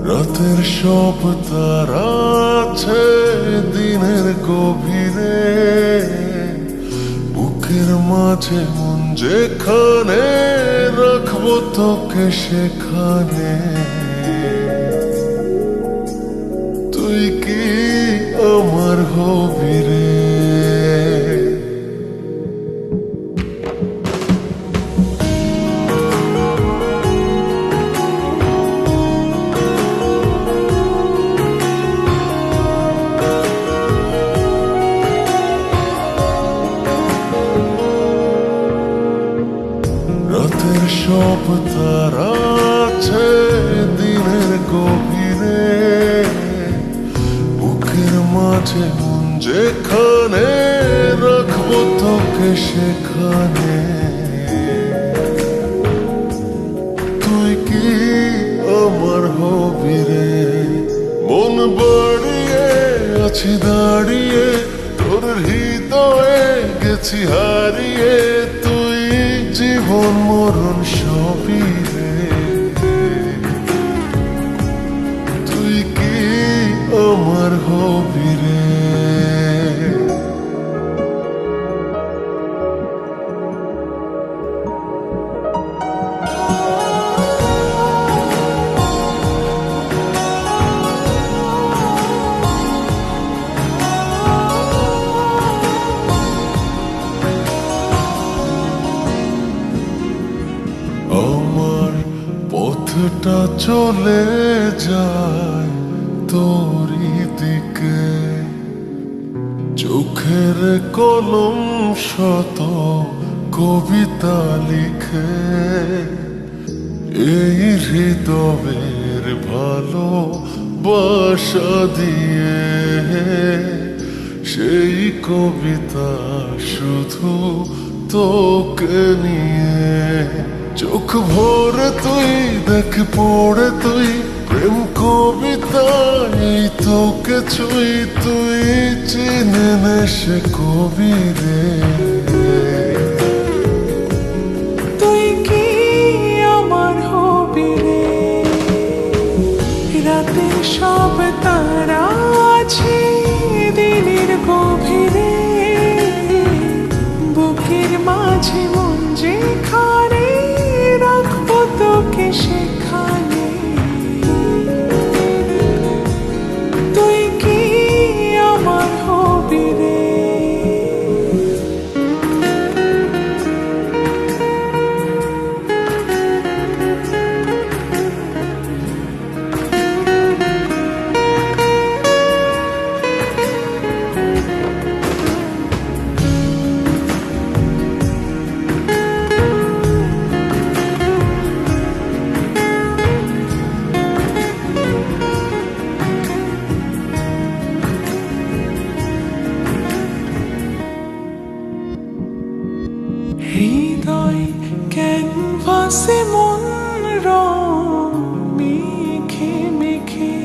রাতের সব তারা আছে দিনের গভীরে, বুকের মাঝে মন যেখানে রাখবো তোকে সেখানে। তুই কি আমার হবি রে? রাতের সব তারা আছে দিনের গভীরে, বুকের মাঝে মন যেখানে রাখবো তোকে সেখানে। তুই কি আমার হবি রে? মন বাড়িয়ে আছি দাঁড়িয়ে, তোর হৃদয়ে গেছি হারিয়ে। তুই জীবন মরণ সবই রে। তুই কি আমার হবি রে? আমার পথটা চলে যায় তোরই দিকে, চোখের কলম শত কবিতা লিখে। এই হৃদয়ের ভালোবাসা দিয়ে সেই কবিতা শুধু তোকে নিয়ে। চোখ ভরে তুই দেখ পড়ে তুই প্রেম কবিতা, এই তোকে ছুই। তুই চিনে নে সে কবি রে। তুই কি আমার হবি রে? রাতের সব তারা আছে দিনের গভীরে, বুকের মাঝে মন যেখানে রাখবো তোকে সেখানে। তুই কি আমার হবি রে? হৃদয় ক্যানভাসে মন রং মেখে মেখে,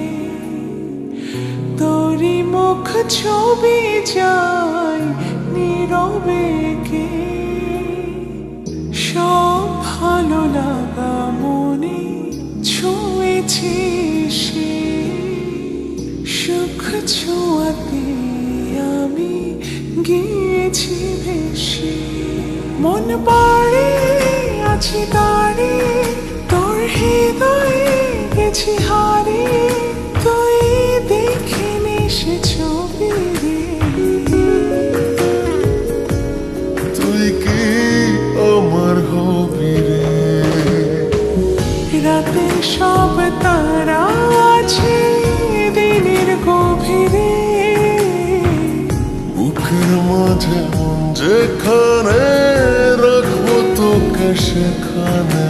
তোরি মুখ ছবি যায় নীরবে কে। সব ভালো লাগা মনে ছুঁয়েছি সে, সুখ ছোঁয়াতে আমি গিয়েছি ভেসে। মন পাড়ে আছি দাঁড়িয়ে, তোর হৃদয়ে গেছি হারিয়ে। তুই দেখিনি সে ছবি রে। তুই কি আমার হবি রে? রাতের সব তারা আছে দিনের গভীরে, বুকের মাঝে মন যেখানে রাখবো তোকে সেখানে।